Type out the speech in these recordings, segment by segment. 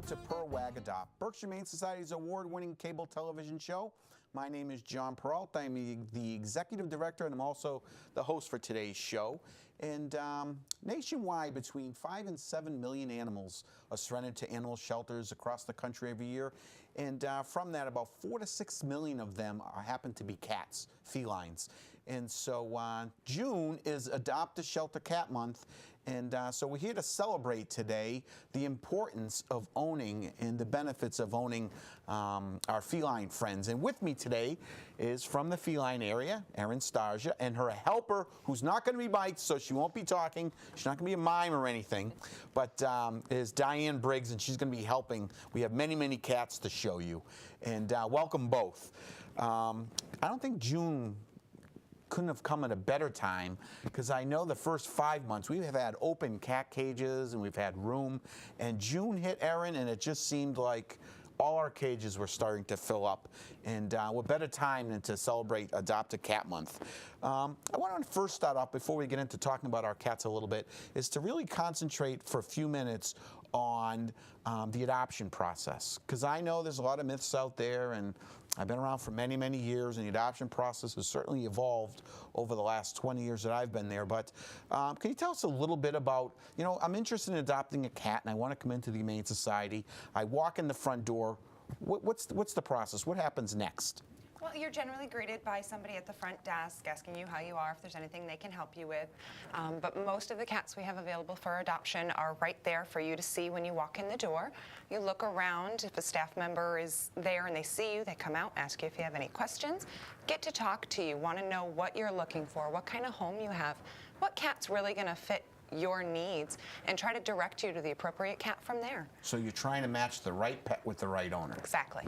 Welcome to Purr Wag Adopt, Berkshire Humane Society's award-winning cable television show. My name is John Peralt. I'm the executive director, and I'm also the host for today's show. And nationwide, between 5 and 7 million animals are surrendered to animal shelters across the country every year. And from that, about 4 to 6 million of them happen to be cats, felines. And so June is Adopt a Shelter Cat Month. And so we're here to celebrate today the importance of owning and the benefits of owning our feline friends. And with me today is from the feline area, Erin Starsia, and her helper, who's not going to be Mike, so she won't be talking. She's not going to be a mime or anything, but is Diane Briggs, and she's going to be helping. We have many, many cats to show you. And welcome both. I don't think June couldn't have come at a better time, because I know the first 5 months we have had open cat cages and we've had room, and June hit, Erin, and it just seemed like all our cages were starting to fill up, and what better time than to celebrate Adopt a Cat Month. I want to first start off, before we get into talking about our cats a little bit, is to really concentrate for a few minutes on the adoption process, because I know there's a lot of myths out there, and I've been around for many, many years, and the adoption process has certainly evolved over the last 20 years that I've been there. But can you tell us a little bit about, you know, I'm interested in adopting a cat, and I want to come into the Humane Society. I walk in the front door. What's the process? What happens next? Well, you're generally greeted by somebody at the front desk asking you how you are, if there's anything they can help you with. But most of the cats we have available for adoption are right there for you to see when you walk in the door. You look around. If a staff member is there and they see you, they come out, ask you if you have any questions, get to talk to you, want to know what you're looking for, what kind of home you have, what cat's really going to fit your needs, and try to direct you to the appropriate cat from there. So you're trying to match the right pet with the right owner. Exactly.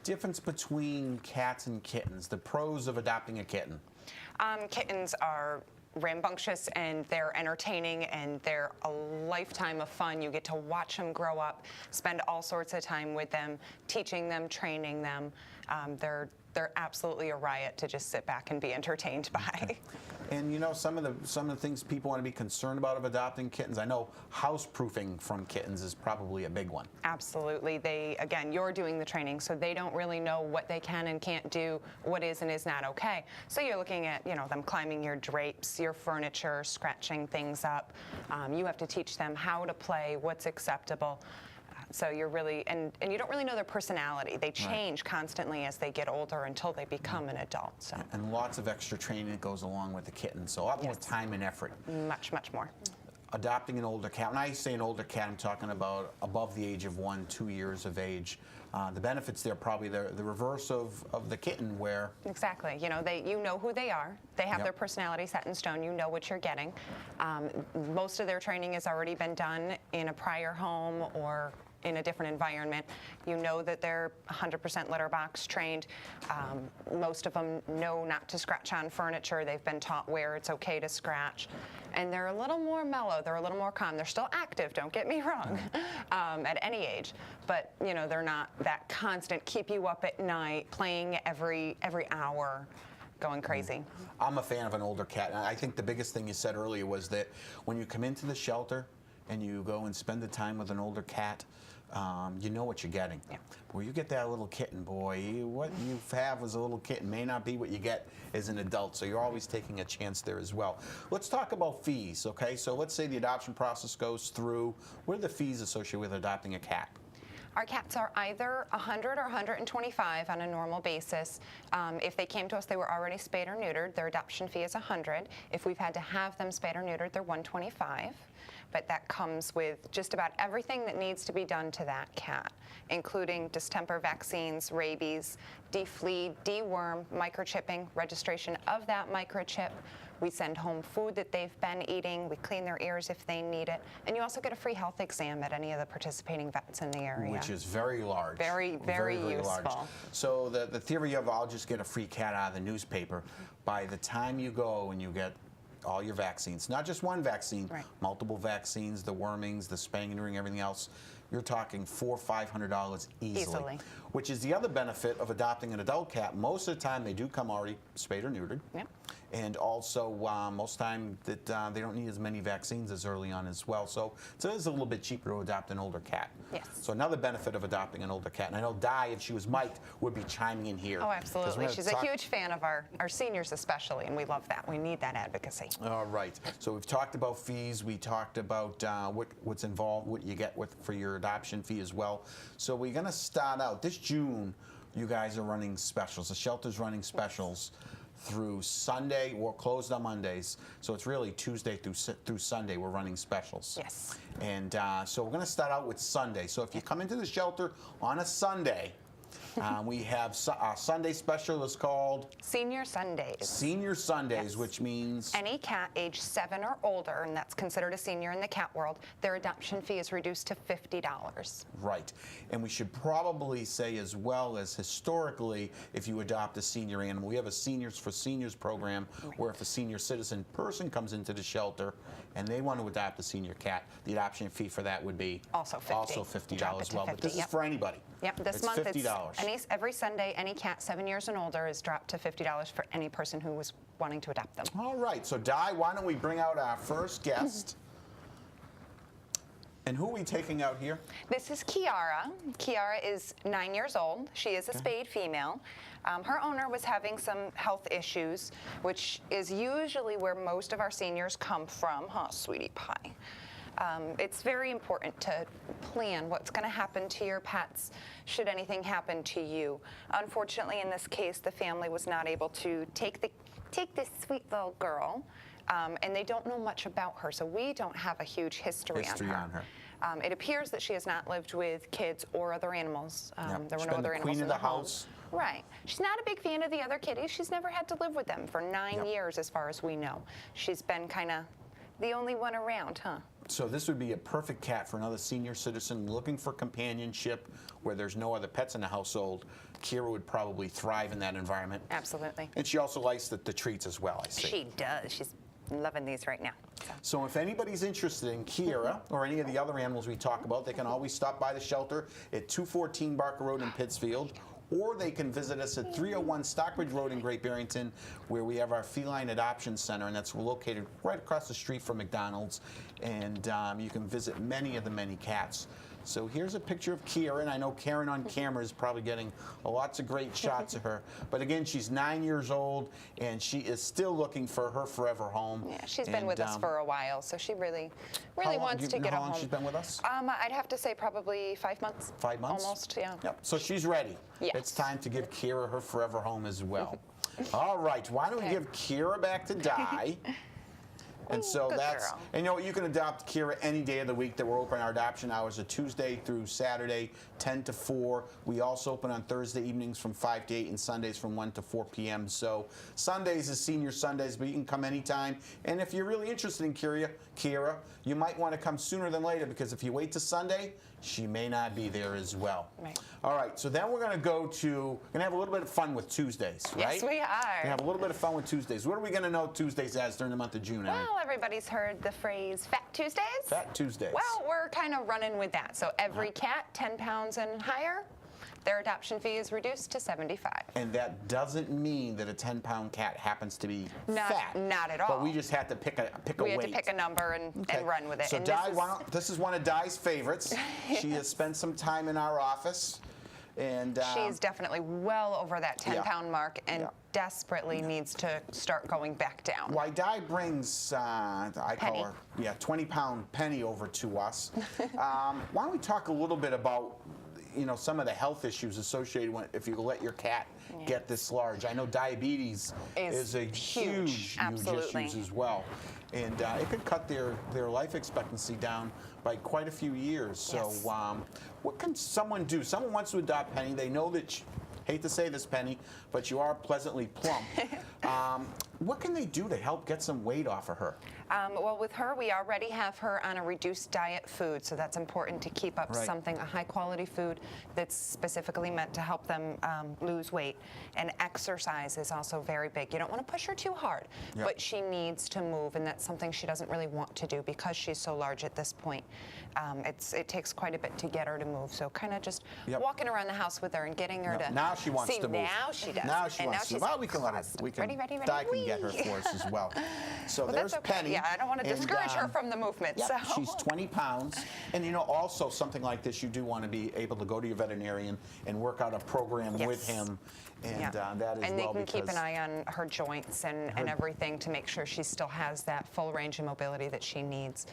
Difference between cats and kittens, the pros of adopting a kitten. Kittens are rambunctious, and they're entertaining, and they're a lifetime of fun. You get to watch them grow up, spend all sorts of time with them, teaching them, training them. They're absolutely a riot to just sit back and be entertained by. Okay. And you know, some of the things people want to be concerned about of adopting kittens, I know house-proofing from kittens is probably a big one. Absolutely. Again, you're doing the training, so they don't really know what they can and can't do, what is and is not okay. So you're looking at, you know, them climbing your drapes, your furniture, scratching things up. You have to teach them how to play, what's acceptable. So you're really, and you don't really know their personality. They change constantly as they get older until they become an adult. So. And lots of extra training that goes along with the kitten, so a lot more time and effort. Much, much more. Adopting an older cat, when I say an older cat, I'm talking about above the age of 1, 2 years of age. The benefits there are probably the reverse of the kitten, where... Exactly. You know, you know who they are. They have their personality set in stone. You know what you're getting. Most of their training has already been done in a prior home or in a different environment. You know that they're 100% litter box trained. Most of them know not to scratch on furniture. They've been taught where it's okay to scratch. And they're a little more mellow. They're a little more calm. They're still active, don't get me wrong, at any age. But, you know, they're not that constant, keep you up at night, playing every hour, going crazy. I'm a fan of an older cat. And I think the biggest thing you said earlier was that when you come into the shelter and you go and spend the time with an older cat, you know what you're getting. Yeah. Where you get that little kitten, boy, what you have as a little kitten may not be what you get as an adult, so you're always taking a chance there as well. Let's talk about fees, okay? So let's say the adoption process goes through. What are the fees associated with adopting a cat? Our cats are either 100 or 125 on a normal basis. If they came to us, they were already spayed or neutered. Their adoption fee is 100. If we've had to have them spayed or neutered, they're 125. But that comes with just about everything that needs to be done to that cat, including distemper vaccines, rabies, deflea, deworm, microchipping, registration of that microchip. We send home food that they've been eating. We clean their ears if they need it. And you also get a free health exam at any of the participating vets in the area. Which is very large. Very, very useful. Large. So the theory of I'll just get a free cat out of the newspaper, by the time you go and you get all your vaccines, not just one vaccine, multiple vaccines, the wormings, the spaying and neutering, everything else, you're talking $400 or $500 Easily. Which is the other benefit of adopting an adult cat. Most of the time, they do come already spayed or neutered. Yep. And also, most time that they don't need as many vaccines as early on as well. So it is a little bit cheaper to adopt an older cat. Yes. So another benefit of adopting an older cat. And I know Di, if she was mic'd, would be chiming in here. Oh, absolutely. She's a huge fan of our seniors especially, and we love that. We need that advocacy. All right. So we've talked about fees. We talked about what's involved, what you get for your adoption fee as well. So we're going to start out this June. You guys are running specials. The shelter's running specials through Sunday. We're closed on Mondays, so it's really Tuesday through Sunday we're running specials. Yes. And so we're going to start out with Sunday. So if you come into the shelter on a Sunday, we have our Sunday special is called Senior Sundays. Senior Sundays, Yes. which means Any cat age 7 or older, and that's considered a senior in the cat world, their adoption fee is reduced to $50. right. And we should probably say as well as historically, if you adopt a senior animal, we have a Seniors for Seniors program where if a senior citizen person comes into the shelter and they want to adopt a senior cat, the adoption fee for that would be Also $50. Also $50 Drop it as to well. But 50, this yep. is for anybody. Yep, this It's month $50. it's every Sunday, any cat 7 years and older is dropped to $50 for any person who was wanting to adopt them. All right, so Di, why don't we bring out our first guest? And who are we taking out here? This is Kiara. Kiara is 9 years old. She is a spayed female. Her owner was having some health issues, which is usually where most of our seniors come from, huh, sweetie pie? It's very important to plan what's going to happen to your pets should anything happen to you. Unfortunately, in this case, the family was not able to take this sweet little girl, and they don't know much about her, so we don't have a huge history on her. It appears that she has not lived with kids or other animals. There were no other animals in the house. Right. She's not a big fan of the other kitties. She's never had to live with them for 9 years, as far as we know. She's been kind of the only one around, huh? So this would be a perfect cat for another senior citizen looking for companionship where there's no other pets in the household. Kira would probably thrive in that environment. Absolutely. And she also likes the treats as well, I see. She does. She's loving these right now. So if anybody's interested in Kira or any of the other animals we talk about, they can always stop by the shelter at 214 Barker Road in Pittsfield, or they can visit us at 301 Stockbridge Road in Great Barrington, where we have our Feline Adoption Center, and that's located right across the street from McDonald's. And you can visit many of the many cats. So here's a picture of Kira, and I know Karen on camera is probably getting lots of great shots of her. But again, she's 9 years old, and she is still looking for her forever home. Yeah, she's been with us for a while, so she really wants to get a home. How long she's been with us? I'd have to say probably 5 months. 5 months? Almost, yeah. Yep. So she's ready. Yes. It's time to give Kira her forever home as well. All right. Why don't we give Kira back to Di? And so good that's, girl. and you know, you can adopt Kira any day of the week that we're open. Our adoption hours are Tuesday through Saturday, 10 to 4. We also open on Thursday evenings from 5 to 8 and Sundays from 1 to 4 p.m. So Sundays is Senior Sundays, but you can come anytime. And if you're really interested in Kira, you might want to come sooner than later, because if you wait to Sunday, she may not be there as well. Right. All right, so then we're going to have a little bit of fun with Tuesdays, right? Yes, we are. We're going to have a little bit of fun with Tuesdays. What are we going to know Tuesdays as during the month of June? Well, everybody's heard the phrase Fat Tuesdays. Fat Tuesdays. Well, we're kind of running with that. So every cat 10 pounds and higher, their adoption fee is reduced to $75. And that doesn't mean that a 10-pound cat happens to be fat. Not at all. But we just have to pick a weight. We had to pick a number and run with it. So and Di, this is one of Di's favorites. She has spent some time in our office. And she's definitely well over that 10-pound mark and desperately needs to start going back down. Why Di brings, I Penny. call her, 20-pound Penny over to us. Why don't we talk a little bit about, some of the health issues associated with if you let your cat get this large. I know diabetes is a huge issue as well. And it could cut their life expectancy down by quite a few years. So what can someone do? Someone wants to adopt Penny. They know that, hate to say this, Penny, but you are pleasantly plump. What can they do to help get some weight off of her? Well, with her, we already have her on a reduced diet food, so that's important to keep up Right. something, a high-quality food that's specifically meant to help them lose weight. And exercise is also very big. You don't want to push her too hard, Yep. but she needs to move, and that's something she doesn't really want to do because she's so large at this point. It takes quite a bit to get her to move, so kind of just Yep. walking around the house with her and getting her Yep. to Now she wants see, to move. now she does. Now she and wants now to. Well, we can let her. We can. ready, Di can get her wee. for us as well. So Well, there's that's okay. Penny. Yeah, I don't want to and, discourage her from the movement. Yep, So she's 20 pounds. And, you know, also something like this, you do want to be able to go to your veterinarian and work out a program with Yes. him. And Yeah. that is and they well can keep because an eye on her joints and everything to make sure she still has that full range of mobility that she needs.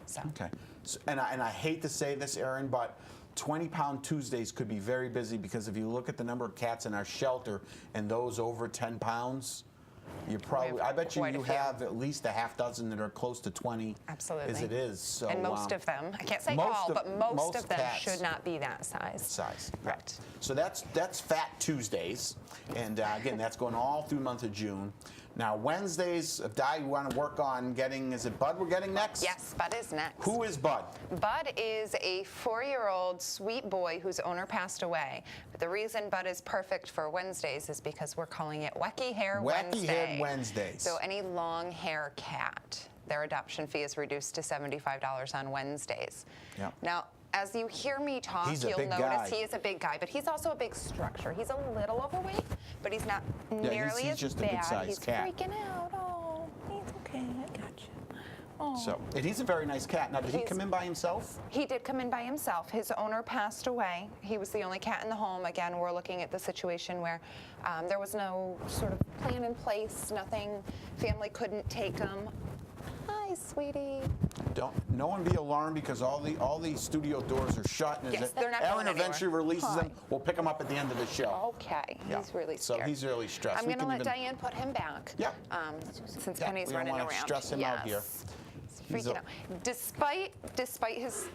So. Okay. So, and I hate to say this, Erin, but 20-pound Tuesdays could be very busy because if you look at the number of cats in our shelter and those over 10 pounds, you probably, I bet you quite a few. have at least a half dozen that are close to 20 Absolutely. as it is. So, And most of them, I can't say most all, of- but most most of them cats. should not be that size. size. Correct. So that's Fat Tuesdays, and again, that's going all through the month of June. Now Wednesdays, if Di, you want to work on getting, is it Bud we're getting next? Yes, Bud is next. Who is Bud? Bud is a 4-year-old sweet boy whose owner passed away. But the reason Bud is perfect for Wednesdays is because we're calling it Wacky Hair Wednesday. Wacky Head Wednesdays. So any long hair cat, their adoption fee is reduced to $75 on Wednesdays. Yep. Now, as you hear me talk, He's a you'll big notice guy. he is a big guy, but he's also a big structure. He's a little overweight, but he's not he's nearly as just a bad. good-sized He's cat. freaking out. Oh, he's okay. I got you. Oh. So, and he's a very nice cat. Now, did he He's- come in by himself? He did come in by himself. His owner passed away. He was the only cat in the home. Again, we're looking at the situation where there was no sort of plan in place, nothing, family couldn't take him. Hi, sweetie. No one be alarmed because all the studio doors are shut. And Yes, they're not Erin going anywhere. eventually releases Hi. them. We'll pick him up at the end of the show. Okay, Yeah. he's really So scared. he's really stressed. I'm We going to can let even- Diane put him back. Yeah. Since Yeah, Penny's we don't running wanna around. stress him out here. He's He's freaking a- out. Despite his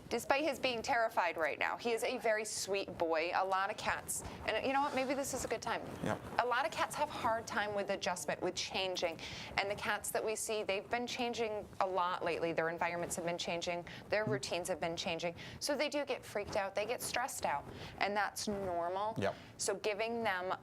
Despite his being terrified right now, he is a very sweet boy. A lot of cats, and you know what, maybe this is a good time. Yep. A lot of cats have a hard time with adjustment, with changing. And the cats that we see, they've been changing a lot lately. Their environments have been changing. Their routines have been changing. So they do get freaked out. They get stressed out. And that's normal. Yep. So giving them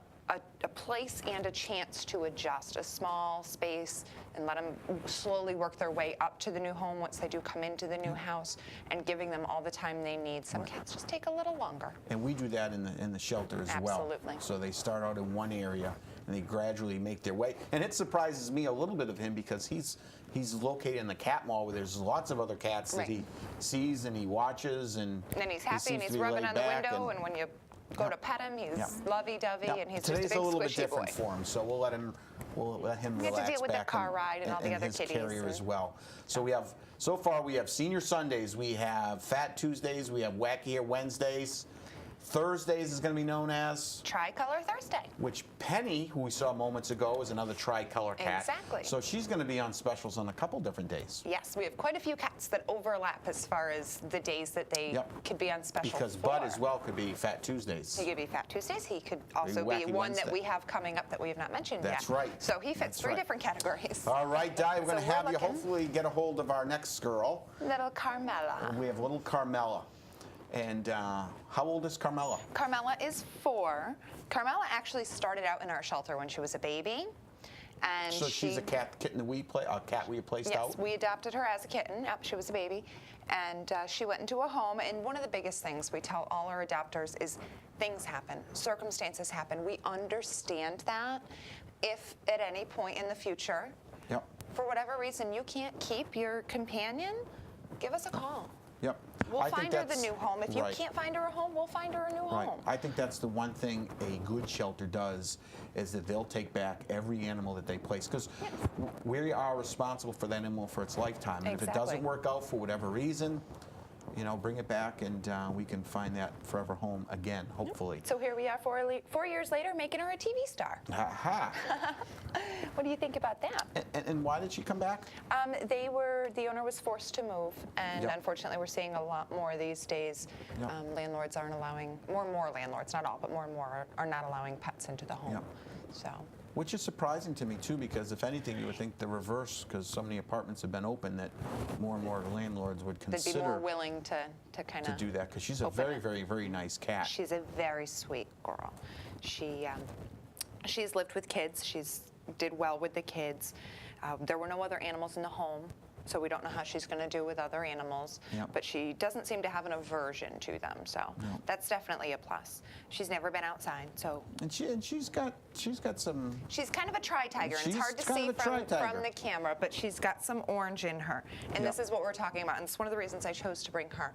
a place and a chance to adjust, a small space, and let them slowly work their way up to the new home once they do come into the new house, and giving them all the time they need. Some cats just take a little longer. And we do that in the shelter as well. Absolutely. So they start out in one area and they gradually make their way. And it surprises me a little bit of him because he's located in the cat mall where there's lots of other cats that Right. he sees and he watches and And he's he happy seems and to he's be rubbing laid on the back window, and when you go Yep. to pet him, he's Yep. lovey-dovey, Yep. and he's just a Today's big a little bit squishy different boy. for him, so we'll let him You have to relax deal with the back car ride and all the other his kitties carrier and- as well. So so far we have Senior Sundays, we have Fat Tuesdays, we have Wacky Hair Wednesdays. Thursdays is going to be known as, Tricolor Thursday. which Penny, who we saw moments ago, is another tricolor cat. Exactly. So she's going to be on specials on a couple different days. Yes, we have quite a few cats that overlap as far as the days that they Yep. could be on special Because for. Bud as well could be Fat Tuesdays. He could be Fat Tuesdays. He could also be Wacky one Wednesday. that we have coming up that we have not mentioned yet. That's right. So he fits That's three right. different categories. All right, Di, we're going So to we're have you looking- hopefully get a hold of our next girl. Little Carmela. We have little Carmela. And how old is Carmela? Carmela is 4. Carmela actually started out in our shelter when she was a baby. And So she's a kitten that we placed Yes, out? we adopted her as a kitten. Yep, she was a baby. And she went into a home. And one of the biggest things we tell all our adopters is things happen, circumstances happen. We understand that. If at any point in the future, Yep. for whatever reason, you can't keep your companion, give us a call. Yep. We'll I think find her the that's- new home. If you right. can't find her a home, we'll find her a new Right. home. I think that's the one thing a good shelter does is that they'll take back every animal that they place because we are responsible for that animal for its lifetime. And if it Exactly. doesn't work out for whatever reason, bring it back and we can find that forever home again, hopefully. So here we are 4 years later making her a TV star. Ha What do you think about that? And why did she come back? The owner was forced to move, and Yep. unfortunately we're seeing a lot more these days. Yep. Landlords aren't allowing, more and more landlords, not all, but more and more are not allowing pets into the home. Yep. So Which is surprising to me too, because if anything, you would think the reverse, because so many apartments have been open that more and more landlords would They'd consider be more willing to kind to of do that, because she's a very, very, very nice cat. She's a very sweet girl. She's lived with kids. She's did well with the kids. There were no other animals in the home, so we don't know how she's going to do with other animals. Yep. But she doesn't seem to have an aversion to them, so that's definitely a plus. She's never been outside, so. And she's got some. She's kind of a tri-tiger, and it's hard to She's kind see of a from tri-tiger. the camera, but she's got some orange in her. And Yep. this is what we're talking about, and it's one of the reasons I chose to bring her.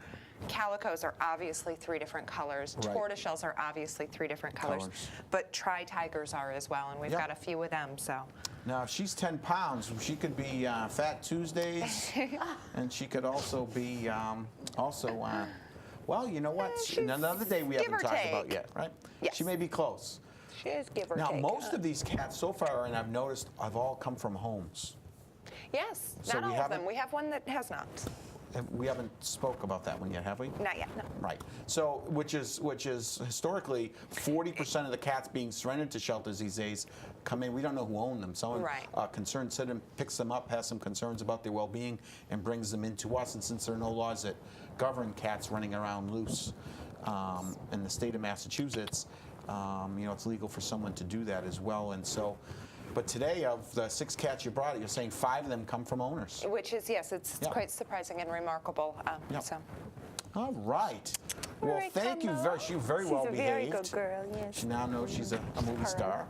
Calicos are obviously 3 different colors. Right. Tortoiseshells are obviously 3 different colors. But tri-tigers are as well, and we've Yep. got a few of them, so. Now, if she's 10 pounds, she could be Fat Tuesdays, and she could also be well, you know what? Another day we give haven't or talked about take. yet, right? Yes. She may be close. She is give or Now, take. most of these cats so far, and I've noticed, have all come from homes. Yes, So not we all of them. haven't- We have one that has not. We haven't spoke about that one yet, have we? Not yet, no. Right. So, which is historically 40% of the cats being surrendered to shelters these days come in. We don't know who owned them. Someone Right. concerned citizen picks them up, has some concerns about their well-being, and brings them into us. And since there are no laws that govern cats running around loose in the state of Massachusetts, it's legal for someone to do that as well. And so. But today, of the 6 cats you brought, you're saying 5 of them come from owners. Which is, yes, it's Yeah. quite surprising and remarkable. Yeah. So. All right. Where Well, I thank you come very. out. She's very She's well a behaved. very good girl, yes. She now knows she's a movie Purring. star.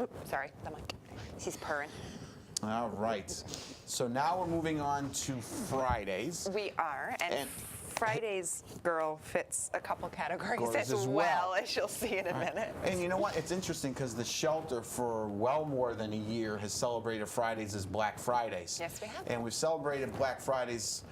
Oops, sorry, the mic. She's purring. All right. So now we're moving on to Fridays. We are, and Friday's girl fits a couple categories Categories as as well, well. as you'll see in a minute. And you know what? It's interesting because the shelter for well more than a year has celebrated Fridays as Black Fridays. Yes, we have. And we've celebrated Black Fridays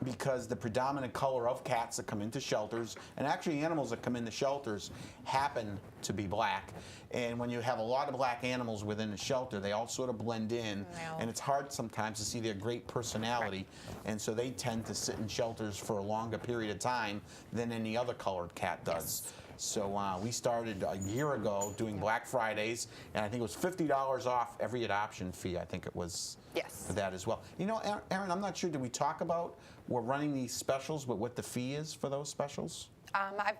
because the predominant color of cats that come into shelters, and actually animals that come into shelters, happen to be black. And when you have a lot of black animals within a shelter, they all sort of blend in, Yeah. and it's hard sometimes to see their great personality. And so they tend to sit in shelters for a longer period of time than any other colored cat does. Yes. So we started a year ago doing Black Fridays, and I think it was $50 off every adoption fee. I think it was Yes. for that as well. You know, Aaron, I'm not sure, did we talk about, we're running these specials, but what the fee is for those specials? I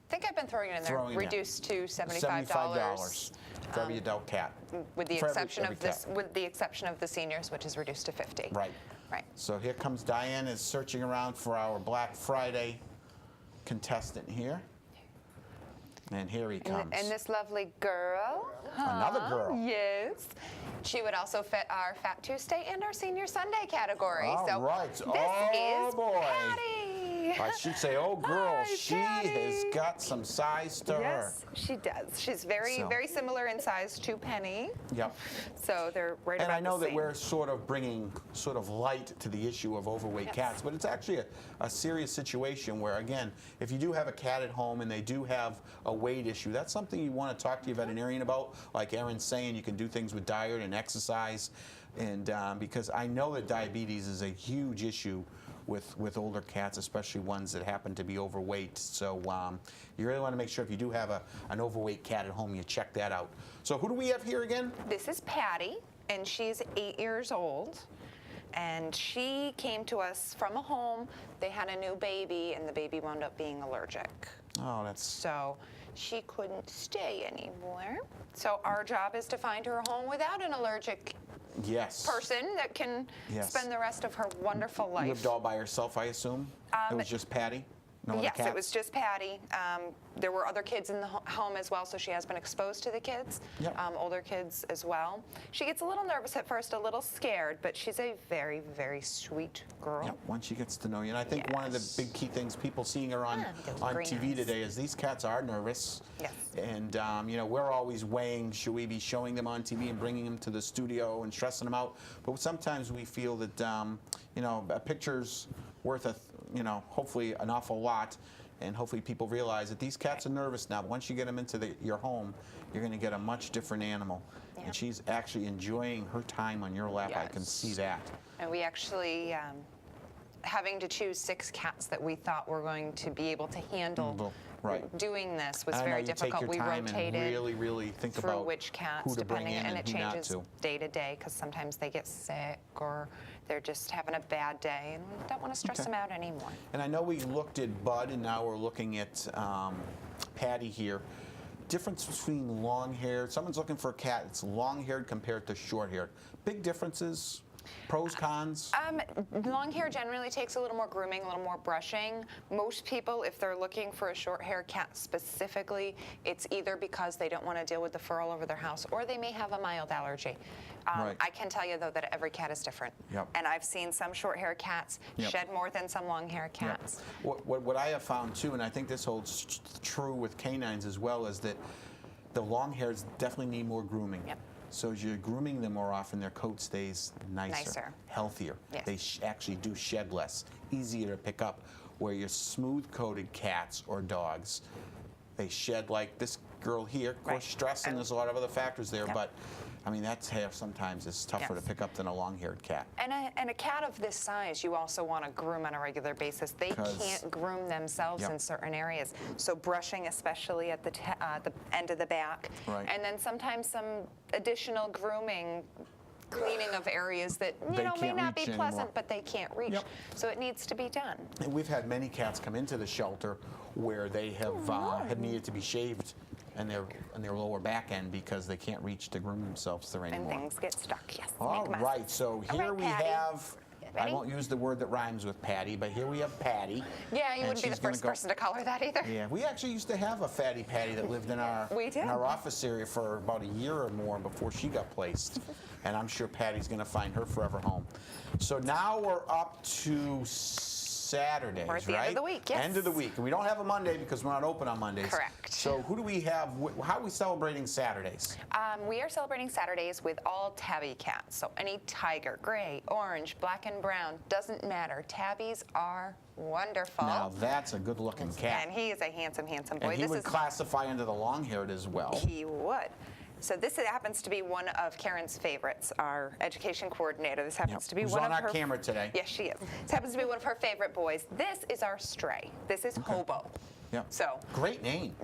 think I've been throwing it in there, Throwing it in. reduced to $75 $75 for every adult cat. with the For exception every of this, cat. with the exception of the seniors, which is reduced to 50. Right. Right. So here comes Diane is searching around for our Black Friday contestant here. And here he comes. And this lovely girl. Another girl. Yes. She would also fit our Fat Tuesday and our Senior Sunday category. All so right. this Oh, is boy. Patty. I should say, oh girl, Hi, she Patty. has got some size to her. Yes, she does. She's very, So. very similar in size to Penny. Yep. So they're right And about I know the that same. we're sort of bringing sort of light to the issue of overweight Yes. cats, but it's actually a serious situation where, again, if you do have a cat at home and they do have a weight issue, that's something you want to talk to your veterinarian about. Like Erin's saying, you can do things with diet and exercise, and because I know that diabetes is a huge issue with older cats, especially ones that happen to be overweight. So you really want to make sure if you do have an overweight cat at home, you check that out. So who do we have here again? This is Patty, and she's 8 years old. And she came to us from a home. They had a new baby, and the baby wound up being allergic. Oh, that's So she couldn't stay anymore. So our job is to find her a home without an allergic yes. person that can Yes. spend the rest of her wonderful life. Lived all by herself, I assume. It was just Patty. No other Yes, cats? it was just Patty. There were other kids in the home as well, so she has been exposed to the kids, Yep. older kids as well. She gets a little nervous at first, a little scared, but she's a very, very sweet girl. Yep, once she gets to know you. And I think one of the Yes. big key things people seeing her on those green TV eyes. today is these cats are nervous. Yes. And, we're always weighing, should we be showing them on TV and bringing them to the studio and stressing them out? But sometimes we feel that, a picture's worth, hopefully an awful lot. And hopefully people realize that these cats are nervous now. But once you get them into your home, you're going to get a much different animal. Yeah. And she's actually enjoying her time on your lap. I can Yes. see that. And we actually, having to choose 6 cats that we thought were going to be able to handle Right. doing this was I know very you difficult. Take your We time rotated and really think through about which cats, who to bring depending, in and it who not changes to. day to day because sometimes they get sick or they're just having a bad day, and we don't want to stress Okay. them out anymore. And I know we looked at Bud, and now we're looking at Patty here. Difference between long-haired, someone's looking for a cat that's long-haired compared to short-haired. Big differences, pros, cons? Long hair generally takes a little more grooming, a little more brushing. Most people, if they're looking for a short hair cat specifically, it's either because they don't want to deal with the fur all over their house or they may have a mild allergy. Right. I can tell you, though, that every cat is different. Yep. And I've seen some short hair cats Yep. shed more than some long hair cats. What I have found too, and I think this holds true with canines as well, is that the long hairs definitely need more grooming. Yep. So as you're grooming them more often, their coat stays nicer. Healthier. Yes. They actually do shed less, easier to pick up. Where your smooth-coated cats or dogs, they shed like this girl here. Of course, Right. stress, and there's a lot of other factors there, Yep. but I mean, that hair sometimes is tougher Yes. to pick up than a long-haired cat. And a cat of this size, you also want to groom on a regular basis. They 'Cause- can't groom themselves Yep. in certain areas. So brushing, especially at the end of the back. Right. And then sometimes some additional grooming, cleaning of areas that They may can't not be reach pleasant, anymore. but they can't reach. Yep. So it needs to be done. And we've had many cats come into the shelter where they have needed to be shaved and their lower back end because they can't reach to groom themselves there And anymore. things get stuck. Yes. All make messes. right, so All here right, we Patty. have. I Ready? won't use the word that rhymes with Patty, but here we have Patty. Yeah, you and wouldn't be the she's gonna first go- person to call her that either. Yeah, we actually used to have a fatty Patty that lived in our We did. in our office area for about a year or more before she got placed, and I'm sure Patty's going to find her forever home. So now we're up to Saturdays, We're at the right? end of the week, yes. End of the week. We don't have a Monday because we're not open on Mondays. Correct. So who do we have? How are we celebrating Saturdays? We are celebrating Saturdays with all tabby cats. So any tiger, gray, orange, black and brown, doesn't matter. Tabbies are wonderful. Now that's a good-looking cat. And he is a handsome, handsome boy. And he This would is classify under the long-haired as well. He would. So this happens to be one of Karen's favorites, our education coordinator. This happens to be Who's one on of our her. camera today. Yes, she is. This happens to be one of her favorite boys. This is our stray. This is Hobo. Yep. So Great name.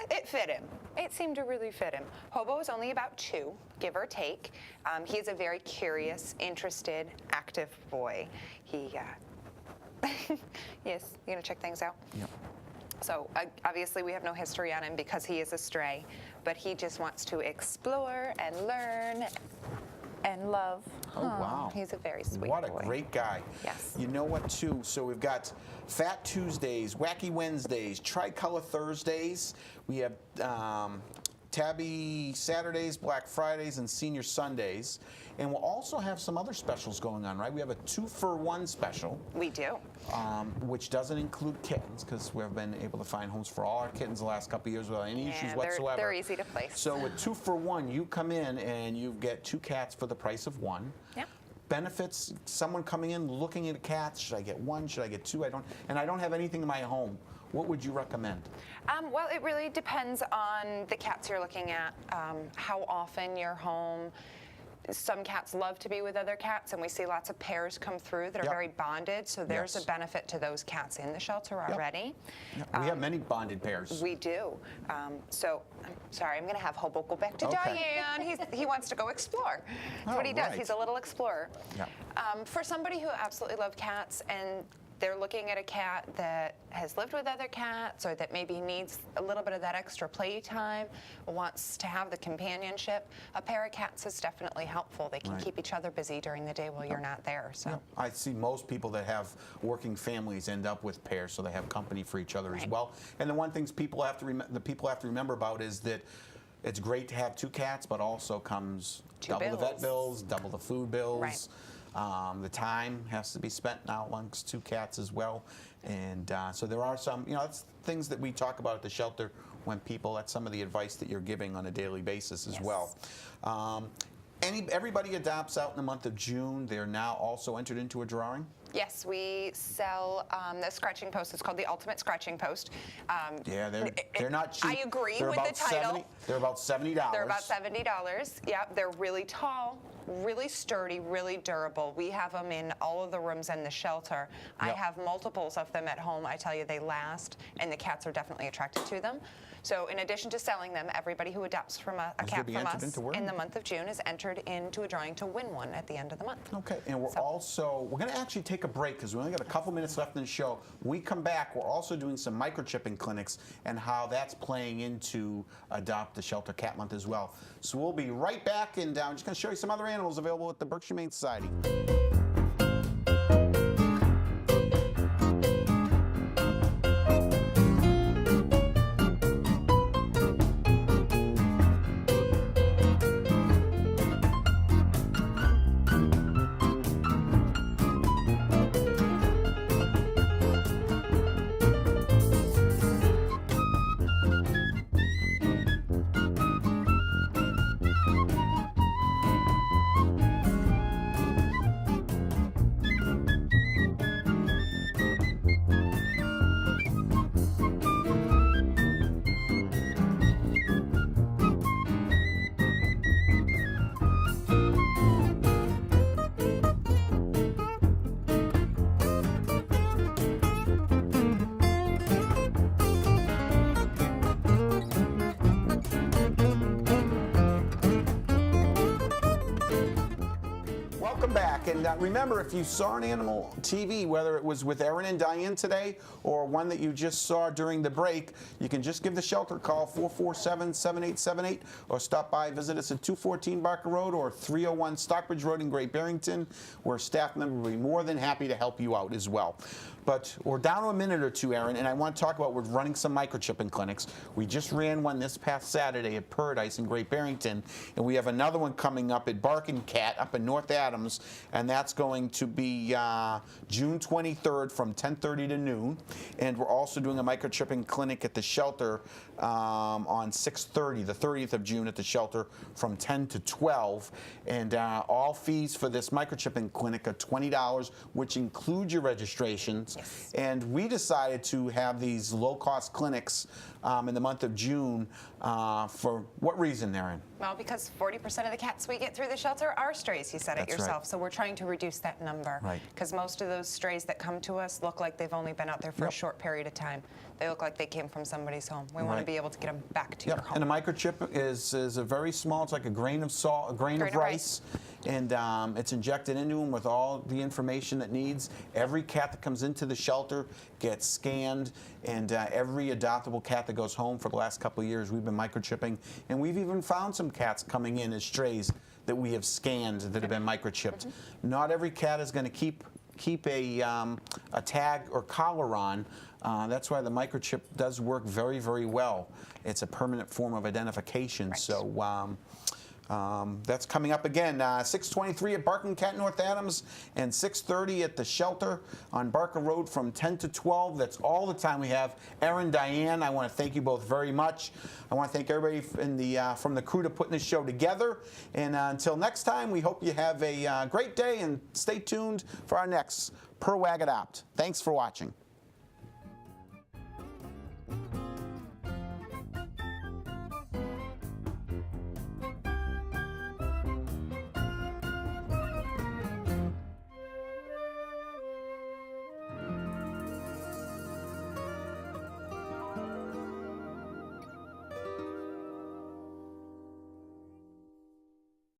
it fit him. It seemed to really fit him. Hobo is only about 2, give or take. He is a very curious, interested, active boy. He, yes, you gonna check things out? Yep. So obviously we have no history on him because he is a stray, but he just wants to explore and learn and love. Oh, wow. He's a very sweet What a boy. great guy. Yes. You know what, too? So we've got Fat Tuesdays, Wacky Wednesdays, Tricolor Thursdays. We have Tabby Saturdays, Black Fridays, and Senior Sundays. And we'll also have some other specials going on, right? We have a 2-for-1 special. We do. Which doesn't include kittens, because we've been able to find homes for all our kittens the last couple of years without any issues whatsoever. They're easy to place. So with 2-for-1, you come in and you get 2 cats for the price of 1. Yeah. Benefits, someone coming in looking at cats, should I get 1, should I get 2? I don't have anything in my home. What would you recommend? Well, it really depends on the cats you're looking at, how often you're home. Some cats love to be with other cats, and we see lots of pairs come through that are Yep. very bonded, so there's Yes. a benefit to those cats in the shelter already. We have many bonded pairs. We do. So, I'm sorry, I'm going to have Hobo go back to Okay. Diane. He wants to go explore. That's what he Oh, does. right. He's a little explorer. Yeah. For somebody who absolutely loves cats and they're looking at a cat that has lived with other cats or that maybe needs a little bit of that extra playtime, wants to have the companionship, a pair of cats is definitely helpful. They can Right. keep each other busy during the day while you're not there. So. I see most people that have working families end up with pairs, so they have company for each other as Right. well. And the one things people have to remember about is that it's great to have 2 cats, but also comes 2 double the vet bills. bills, double the food bills. Right. The time has to be spent now amongst 2 cats as well. And so there are some, that's things that we talk about at the shelter when people, that's some of the advice that you're giving on a daily basis as Yes. well. Everybody adopts out in the month of June. They're now also entered into a drawing. Yes, we sell the scratching post. It's called the Ultimate Scratching Post. Yeah, they're not cheap. I agree They're with about the title. They're about $70. They're about $70. Yep, they're really tall, really sturdy, really durable. We have them in all of the rooms in the shelter. I Yep. have multiples of them at home. I tell you, they last, and the cats are definitely attracted to them. So in addition to selling them, everybody who adopts from a Is cat to be from entered us into where? in the month of June is entered into a drawing to win one at the end of the month. Okay, and we're going to actually take a break because we only got a couple minutes left in the show. When we come back, we're also doing some microchipping clinics and how that's playing into Adopt the Shelter Cat Month as well. So we'll be right back, and I'm just going to show you some other animals available at the Berkshire Humane Society. Welcome back, and remember, if you saw an animal TV, whether it was with Erin and Diane today or one that you just saw during the break, you can just give the shelter a call, 447-7878, or stop by, visit us at 214 Barker Road or 301 Stockbridge Road in Great Barrington, where a staff member will be more than happy to help you out as well. But we're down to a minute or two, Erin, and I want to talk about, we're running some microchipping clinics. We just ran one this past Saturday at Paradise in Great Barrington, and we have another one coming up at Bark and Cat up in North Adams, and that's going to be June 23rd from 10:30 to noon. And we're also doing a microchipping clinic at the shelter on 6/30, the 30th of June at the shelter from 10 to 12. And all fees for this microchipping clinic are $20, which includes your registrations. Yes. And we decided to have these low-cost clinics in the month of June for what reason, Erin? Well, because 40% of the cats we get through the shelter are strays, you said it That's yourself. right. So we're trying to reduce that number. Right. Because most of those strays that come to us look like they've only been out there for a Yep. short period of time. They look like they came from somebody's home. We want Right. to be able to get them back to your Yep. home. And a microchip is a very small, it's like a grain of salt, a grain of rice. And it's injected into them with all the information that needs. Every cat that comes into the shelter gets scanned, and every adoptable cat that goes home for the last couple of years, we've been microchipping. And we've even found some cats coming in as strays that we have scanned that have been microchipped. Not every cat is going to keep a tag or collar on. That's why the microchip does work very, very well. It's a permanent form of identification. Right. So that's coming up again, 623 at Bark and Cat North Adams and 6:30 at the shelter on Barker Road from 10 to 12. That's all the time we have. Erin, Diane, I want to thank you both very much. I want to thank everybody from the crew to putting this show together. And until next time, we hope you have a great day, and stay tuned for our next Purr Wag Adopt. Thanks for watching.